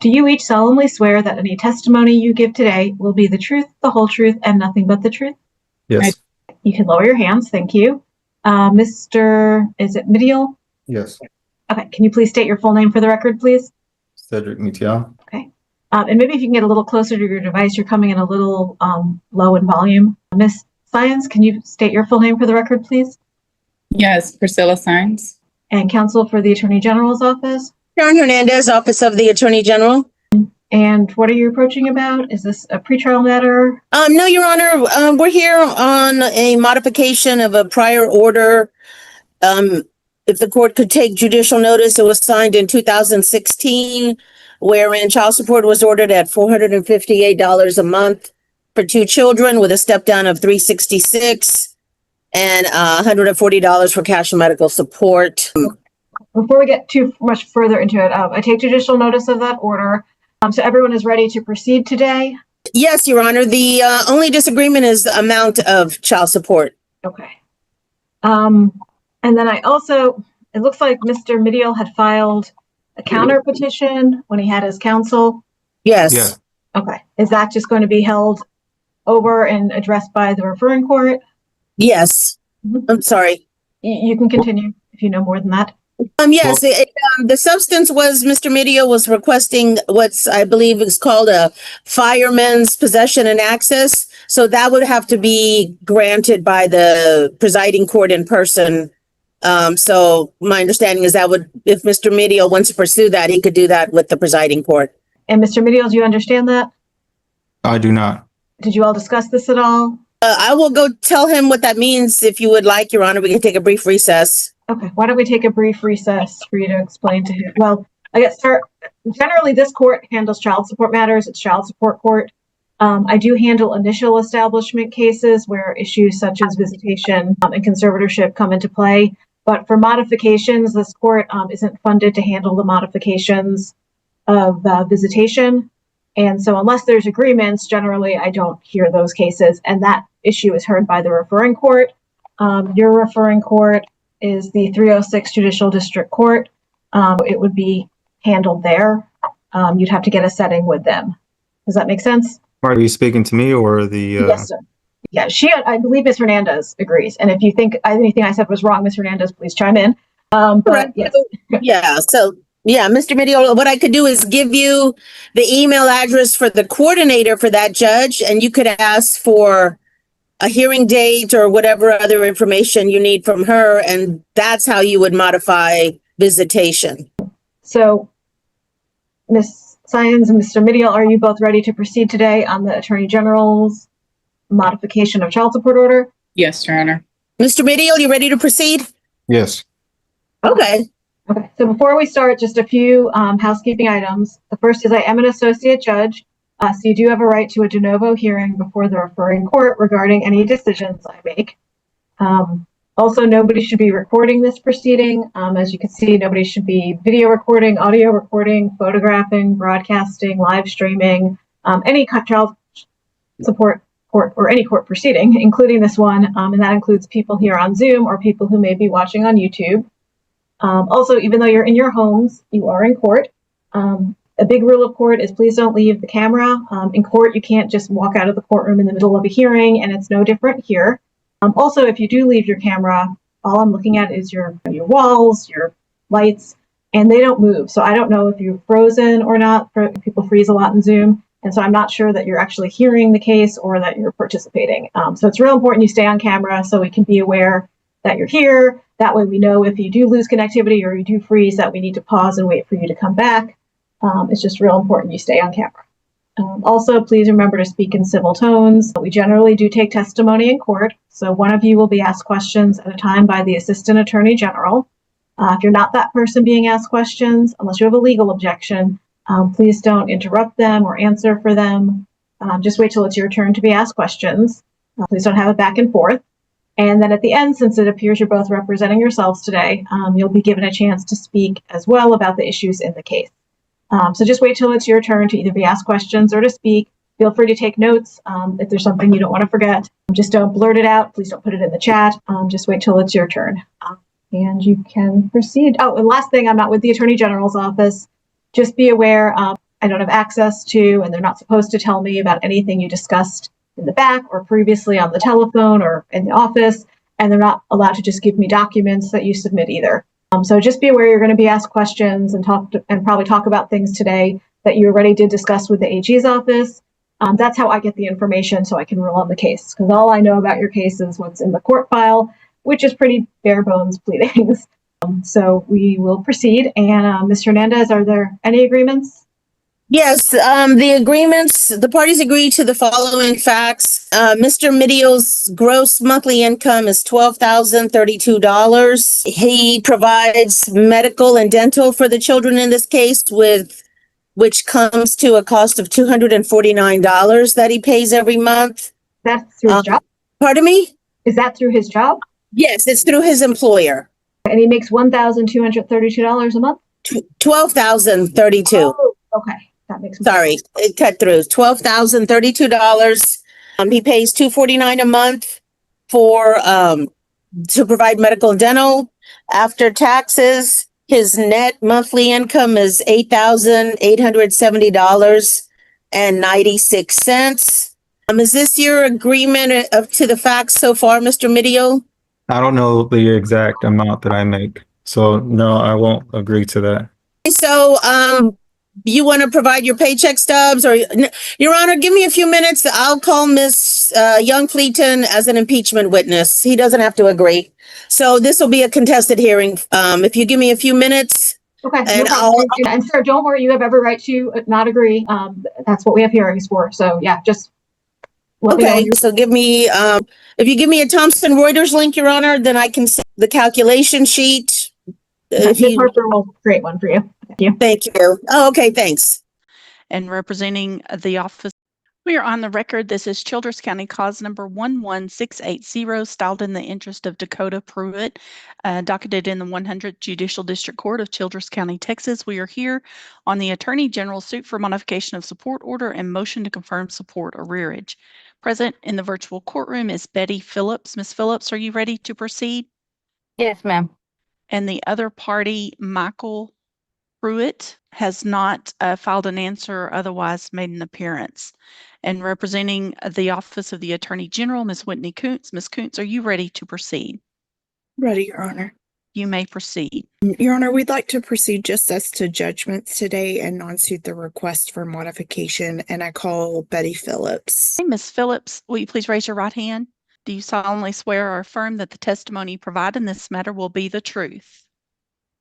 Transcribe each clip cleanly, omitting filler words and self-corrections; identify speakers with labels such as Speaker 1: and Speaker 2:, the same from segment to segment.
Speaker 1: Do you each solemnly swear that any testimony you give today will be the truth, the whole truth, and nothing but the truth?
Speaker 2: Yes.
Speaker 1: You can lower your hands. Thank you. Mr. Is it Midiel?
Speaker 2: Yes.
Speaker 1: Okay. Can you please state your full name for the record, please?
Speaker 2: Cedric Mitial.
Speaker 1: Okay. And maybe if you can get a little closer to your device, you're coming in a little low in volume. Miss Science, can you state your full name for the record, please?
Speaker 3: Yes, Priscilla Science.
Speaker 1: And counsel for the Attorney General's office?
Speaker 4: Sharon Hernandez, Office of the Attorney General.
Speaker 1: And what are you approaching about? Is this a pretrial matter?
Speaker 4: No, Your Honor, we're here on a modification of a prior order. If the court could take judicial notice, it was signed in 2016, wherein child support was ordered at $458 a month for 2 children with a step down of $366 and $140 for cash and medical support.
Speaker 1: Before we get too much further into it, I take judicial notice of that order. So everyone is ready to proceed today?
Speaker 4: Yes, Your Honor. The only disagreement is the amount of child support.
Speaker 1: Okay. And then it looks like Mr. Midiel had filed a counter petition when he had his counsel.
Speaker 4: Yes.
Speaker 2: Yeah.
Speaker 1: Okay. Is that just going to be held over and addressed by the referring court?
Speaker 4: Yes. I'm sorry.
Speaker 1: You can continue if you know more than that.
Speaker 4: Yes, the substance was Mr. Midiel was requesting what's I believe is called a fireman's possession and access. So that would have to be granted by the presiding court in person. So my understanding is that if Mr. Midiel wants to pursue that, he could do that with the presiding court.
Speaker 1: And Mr. Midiel, do you understand that?
Speaker 2: I do not.
Speaker 1: Did you all discuss this at all?
Speaker 4: I will go tell him what that means if you would like, Your Honor. We can take a brief recess.
Speaker 1: Okay, why don't we take a brief recess for you to explain to him? Well, I guess generally this court handles child support matters. It's child support court. I do handle initial establishment cases where issues such as visitation and conservatorship come into play. But for modifications, this court isn't funded to handle the modifications of visitation. And so unless there's agreements, generally I don't hear those cases. And that issue is heard by the referring court. Your referring court is the 306 Judicial District Court. It would be handled there. You'd have to get a setting with them. Does that make sense?
Speaker 2: Are you speaking to me or the?
Speaker 1: Yes, sir. Yeah, I believe Ms. Hernandez agrees. And if you think anything I said was wrong, Ms. Hernandez, please chime in. But yes.
Speaker 4: Yeah, Mr. Midiel, what I could do is give you the email address for the coordinator for that judge, and you could ask for a hearing date or whatever other information you need from her, and that's how you would modify visitation.
Speaker 1: So, Ms. Science and Mr. Midiel, are you both ready to proceed today on the Attorney General's modification of child support order?
Speaker 3: Yes, Your Honor.
Speaker 4: Mr. Midiel, you ready to proceed?
Speaker 2: Yes.
Speaker 4: Okay.
Speaker 1: Okay, so before we start, just a few housekeeping items. The first is I am an associate judge, so you do have a right to a de novo hearing before the referring court regarding any decisions I make. Also, nobody should be recording this proceeding. As you can see, nobody should be video recording, audio recording, photographing, broadcasting, live streaming, any child support court or any court proceeding, including this one, and that includes people here on Zoom or people who may be watching on YouTube. Also, even though you're in your homes, you are in court. A big rule of court is please don't leave the camera. In court, you can't just walk out of the courtroom in the middle of a hearing, and it's no different here. Also, if you do leave your camera, all I'm looking at is your walls, your lights, and they don't move. So I don't know if you're frozen or not. People freeze a lot in Zoom. And so I'm not sure that you're actually hearing the case or that you're participating. So it's real important you stay on camera so we can be aware that you're here. That way we know if you do lose connectivity or you do freeze that we need to pause and wait for you to come back. It's just real important you stay on camera. Also, please remember to speak in civil tones. We generally do take testimony in court. So one of you will be asked questions at a time by the Assistant Attorney General. If you're not that person being asked questions, unless you have a legal objection, please don't interrupt them or answer for them. Just wait till it's your turn to be asked questions. Please don't have it back and forth. And then at the end, since it appears you're both representing yourselves today, you'll be given a chance to speak as well about the issues in the case. So just wait till it's your turn to either be asked questions or to speak. Feel free to take notes if there's something you don't want to forget. Just don't blurt it out. Please don't put it in the chat. Just wait till it's your turn. And you can proceed. Oh, and last thing, I'm not with the Attorney General's office. Just be aware, I don't have access to, and they're not supposed to tell me about anything you discussed in the back or previously on the telephone or in the office. And they're not allowed to just give me documents that you submit either. So just be aware you're going to be asked questions and probably talk about things today that you already did discuss with the AG's office. That's how I get the information so I can rule on the case, because all I know about your case is what's in the court file, which is pretty bare bones pleadings. So we will proceed. And Mr. Hernandez, are there any agreements?
Speaker 4: Yes, the parties agree to the following facts. Mr. Midio's gross monthly income is $12,032. He provides medical and dental for the children in this case which comes to a cost of $249 that he pays every month.
Speaker 1: That's through his job?
Speaker 4: Pardon me?
Speaker 1: Is that through his job?
Speaker 4: Yes, it's through his employer.
Speaker 1: And he makes $1,232 a month?
Speaker 4: $12,032.
Speaker 1: Oh, okay. That makes sense.
Speaker 4: Sorry, it cut through. $12,032. He pays $249 a month for to provide medical and dental. After taxes, his net monthly income is $8,870.96. Is this your agreement to the facts so far, Mr. Midio?
Speaker 2: I don't know the exact amount that I make, so no, I won't agree to that.
Speaker 4: So, you want to provide your paycheck stubs or, Your Honor, give me a few minutes. I'll call Miss Young Fleeton as an impeachment witness. He doesn't have to agree. So this will be a contested hearing. If you give me a few minutes.
Speaker 1: Okay.
Speaker 4: And
Speaker 1: and sir, don't worry. You have every right to not agree. That's what we have hearings for. So yeah, just let me know
Speaker 4: Okay, so give me, if you give me a Thomson Reuters link, Your Honor, then I can see the calculation sheet.
Speaker 1: Ms. Harper will create one for you. Thank you.
Speaker 4: Thank you. Oh, okay, thanks.
Speaker 5: And representing the office, we are on the record. This is Childress County cause number 11680, styled in the interest of Dakota Pruitt, docketed in the 100th Judicial District Court of Childress County, Texas. We are here on the Attorney General suit for modification of support order and motion to confirm support arrearage. Present in the virtual courtroom is Betty Phillips. Ms. Phillips, are you ready to proceed?
Speaker 6: Yes, ma'am.
Speaker 5: And the other party, Michael Pruitt, has not filed an answer or otherwise made an appearance. And representing the Office of the Attorney General, Ms. Whitney Kuntz. Ms. Kuntz, are you ready to proceed?
Speaker 7: Ready, Your Honor.
Speaker 5: You may proceed.
Speaker 7: Your Honor, we'd like to proceed just as to judgments today and non-suit the request for modification, and I call Betty Phillips.
Speaker 5: Hey, Ms. Phillips, will you please raise your right hand? Do you solemnly swear or affirm that the testimony you provide in this matter will be the truth?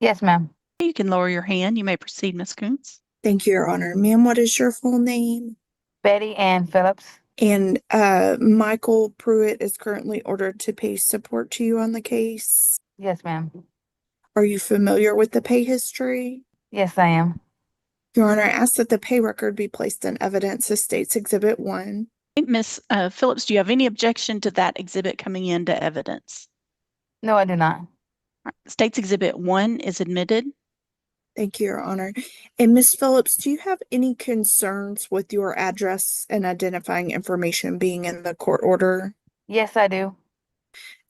Speaker 6: Yes, ma'am.
Speaker 5: You can lower your hand. You may proceed, Ms. Kuntz.
Speaker 7: Thank you, Your Honor. Ma'am, what is your full name?
Speaker 6: Betty Ann Phillips.
Speaker 7: And Michael Pruitt is currently ordered to pay support to you on the case.
Speaker 6: Yes, ma'am.
Speaker 7: Are you familiar with the pay history?
Speaker 6: Yes, I am.
Speaker 7: Your Honor, I ask that the pay record be placed in evidence as State's Exhibit 1.
Speaker 5: Ms. Phillips, do you have any objection to that exhibit coming into evidence?
Speaker 6: No, I do not.
Speaker 5: All right. State's Exhibit 1 is admitted.
Speaker 7: Thank you, Your Honor. And Ms. Phillips, do you have any concerns with your address and identifying information being in the court order?
Speaker 6: Yes, I do.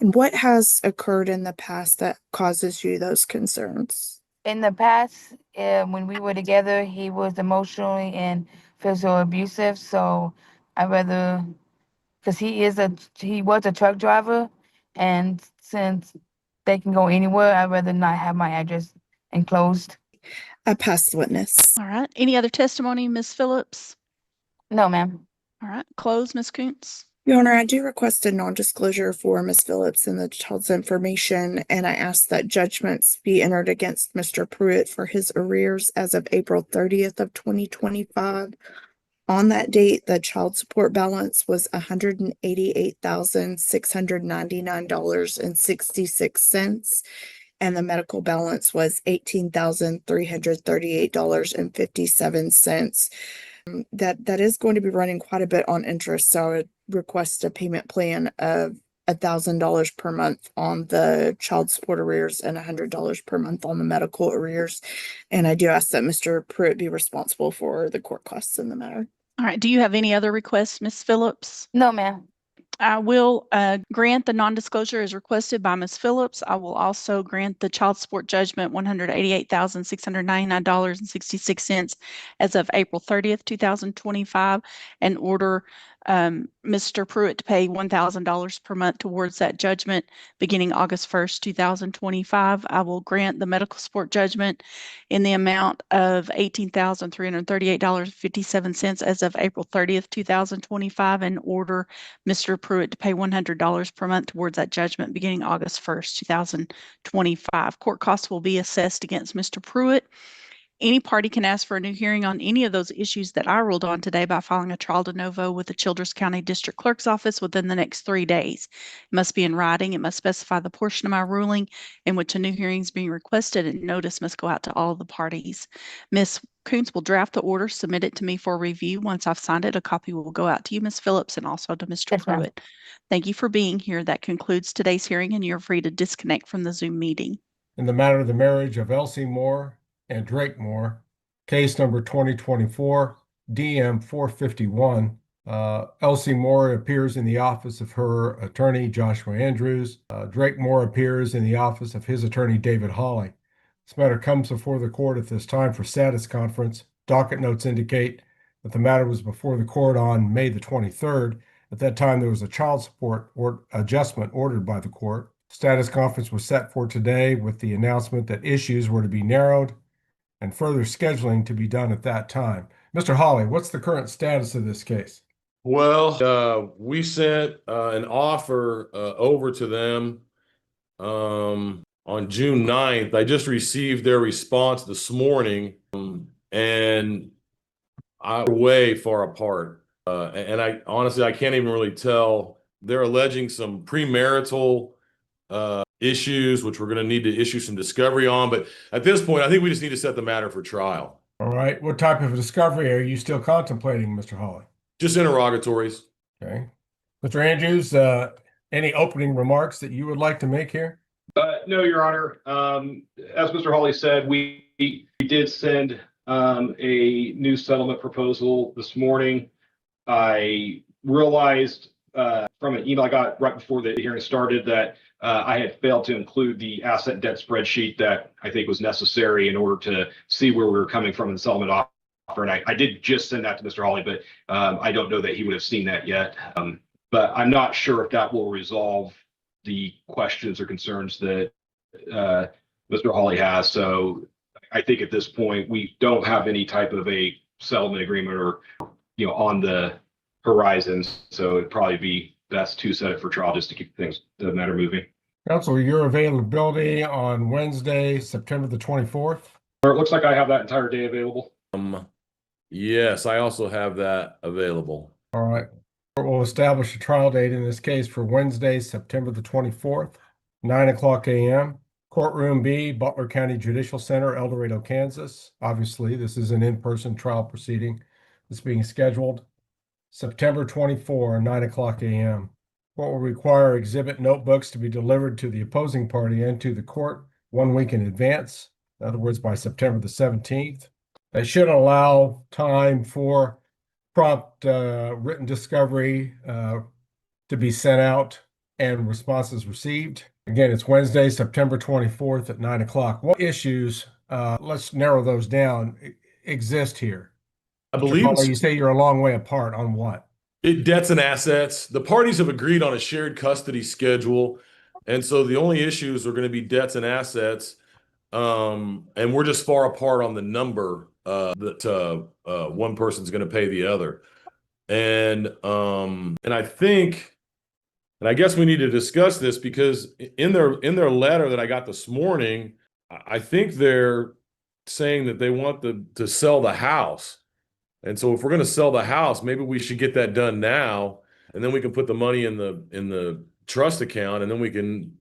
Speaker 7: And what has occurred in the past that causes you those concerns?
Speaker 6: In the past, when we were together, he was emotionally and physically abusive. So because he was a truck driver, and since they can go anywhere, I'd rather not have my address enclosed.
Speaker 7: A past witness.
Speaker 5: All right. Any other testimony, Ms. Phillips?
Speaker 6: No, ma'am.
Speaker 5: All right. Close, Ms. Kuntz.
Speaker 7: Your Honor, I do request a non-disclosure for Ms. Phillips and the child's information, and I ask that judgments be entered against Mr. Pruitt for his arrears as of April 30th of 2025. On that date, the child support balance was $188,699.66, and the medical balance was $18,338.57. That is going to be running quite a bit on interest, so I would request a payment plan of $1,000 per month on the child support arrears and $100 per month on the medical arrears. And I do ask that Mr. Pruitt be responsible for the court costs in the matter.
Speaker 5: All right. Do you have any other requests, Ms. Phillips?
Speaker 6: No, ma'am.
Speaker 5: I will grant the non-disclosure as requested by Ms. Phillips. I will also grant the child support judgment $188,699.66 as of April 30th, 2025, and order Mr. Pruitt to pay $1,000 per month towards that judgment beginning August 1st, 2025. I will grant the medical support judgment in the amount of $18,338.57 as of April 30th, 2025, and order Mr. Pruitt to pay $100 per month towards that judgment beginning August 1st, 2025. Court costs will be assessed against Mr. Pruitt. Any party can ask for a new hearing on any of those issues that I ruled on today by filing a trial de novo with the Childress County District Clerk's Office within the next 3 days. It must be in writing. It must specify the portion of my ruling in which a new hearing is being requested, and notice must go out to all of the parties. Ms. Coons will draft the order, submit it to me for review. Once I've signed it, a copy will go out to you, Ms. Phillips, and also to Mr.
Speaker 6: Yes, ma'am.
Speaker 5: Pruitt. Thank you for being here. That concludes today's hearing, and you're free to disconnect from the Zoom meeting.
Speaker 8: In the matter of the marriage of Elsie Moore and Drake Moore, case number 2024 DM 451. Elsie Moore appears in the office of her attorney, Joshua Andrews. Drake Moore appears in the office of his attorney, David Hawley. This matter comes before the court at this time for status conference. Docket notes indicate that the matter was before the court on May the 23rd. At that time, there was a child support adjustment ordered by the court. Status conference was set for today with the announcement that issues were to be narrowed and further scheduling to be done at that time. Mr. Hawley, what's the current status of this case?
Speaker 9: Well, we sent an offer over to them on June 9th. I just received their response this morning, and we're way far apart. And I honestly, I can't even really tell. They're alleging some premarital issues, which we're going to need to issue some discovery on. But at this point, I think we just need to set the matter for trial.
Speaker 8: All right. What type of discovery are you still contemplating, Mr. Hawley?
Speaker 9: Just interrogatories.
Speaker 8: Okay. Mr. Andrews, any opening remarks that you would like to make here?
Speaker 10: No, Your Honor. As Mr. Hawley said, we did send a new settlement proposal this morning. I realized from an email I got right before the hearing started that I had failed to include the asset and debt spreadsheet that I think was necessary in order to see where we were coming from in the settlement offer. And I did just send that to Mr. Hawley, but I don't know that he would have seen that yet. But I'm not sure if that will resolve the questions or concerns that Mr. Hawley has. So I think at this point, we don't have any type of a settlement agreement or, on the horizon. So it'd probably be best to set it for trial just to keep the matter moving.
Speaker 8: Counsel, your availability on Wednesday, September the 24th?
Speaker 10: Or it looks like I have that entire day available.
Speaker 9: Yes, I also have that available.
Speaker 8: All right. We'll establish a trial date in this case for Wednesday, September the 24th, 9:00 a.m. Courtroom B, Butler County Judicial Center, El Dorado, Kansas. Obviously, this is an in-person trial proceeding. It's being scheduled September 24, 9:00 a.m. Court will require exhibit notebooks to be delivered to the opposing party and to the court 1 week in advance. In other words, by September the 17th. That should allow time for prompt written discovery to be sent out and responses received. Again, it's Wednesday, September 24th at 9:00. What issues, let's narrow those down, exist here?
Speaker 9: I believe
Speaker 8: you say you're a long way apart on what?
Speaker 9: Debts and assets. The parties have agreed on a shared custody schedule. And so the only issues are going to be debts and assets. And we're just far apart on the number that one person's going to pay the other. And I think, and I guess we need to discuss this because in their letter that I got this morning, I think they're saying that they want to sell the house. And so if we're going to sell the house, maybe we should get that done now, and then we can put the money in the trust account, and then we can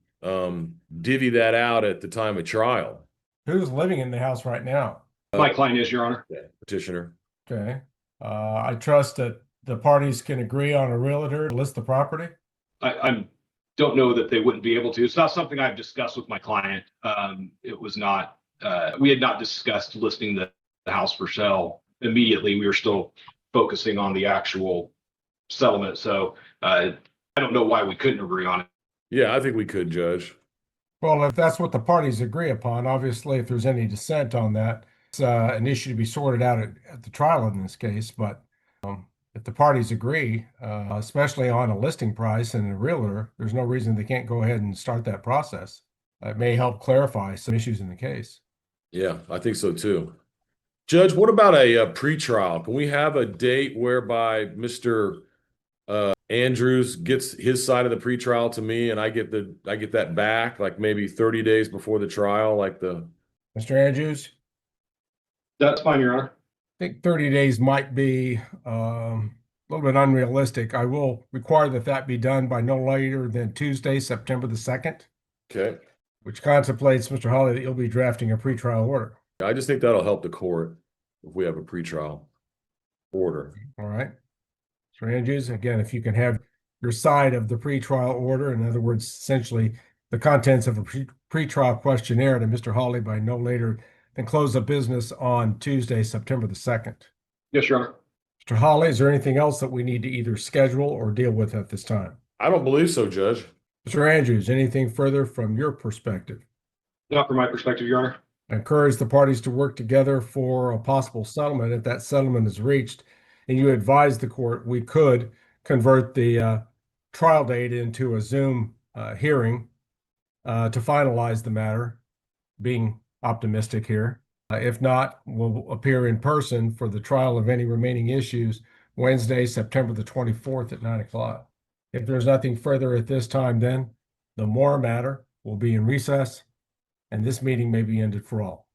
Speaker 9: divvy that out at the time of trial.
Speaker 8: Who's living in the house right now?
Speaker 10: My client is, Your Honor.
Speaker 9: Yeah, petitioner.
Speaker 8: Okay. I trust that the parties can agree on a realtor to list the property.
Speaker 10: I don't know that they wouldn't be able to. It's not something I've discussed with my client. It was not, we had not discussed listing the house for sale immediately. We were still focusing on the actual settlement. So I don't know why we couldn't agree on it.
Speaker 9: Yeah, I think we could, Judge.
Speaker 8: Well, if that's what the parties agree upon, obviously, if there's any dissent on that, it's an issue to be sorted out at the trial in this case. But if the parties agree, especially on a listing price and a realtor, there's no reason they can't go ahead and start that process. It may help clarify some issues in the case.
Speaker 9: Yeah, I think so too. Judge, what about a pretrial? Can we have a date whereby Mr. Andrews gets his side of the pretrial to me and I get that back, like maybe 30 days before the trial, like the
Speaker 8: Mr. Andrews,
Speaker 10: That's fine, Your Honor.
Speaker 8: I think 30 days might be a little bit unrealistic. I will require that be done by no later than Tuesday, September the 2nd,
Speaker 9: okay.
Speaker 8: which contemplates, Mr. Hawley, that you'll be drafting a pretrial order.
Speaker 9: I just think that'll help the court if we have a pretrial order.
Speaker 8: All right. Mr. Andrews, again, if you can have your side of the pretrial order, in other words, essentially the contents of a pretrial questionnaire to Mr. Hawley by no later than close of business on Tuesday, September the 2nd.
Speaker 10: Yes, Your Honor.
Speaker 8: Mr. Hawley, is there anything else that we need to either schedule or deal with at this time?
Speaker 9: I don't believe so, Judge.
Speaker 8: Mr. Andrews, anything further from your perspective?
Speaker 10: Not from my perspective, Your Honor.
Speaker 8: I encourage the parties to work together for a possible settlement. If that settlement is reached and you advise the court, we could convert the trial date into a Zoom hearing to finalize the matter, being optimistic here. If not, we'll appear in person for the trial of any remaining issues Wednesday, September the 24th at 9 o'clock. If there's nothing further at this time, then the Moore matter will be in recess and this meeting may be ended for all.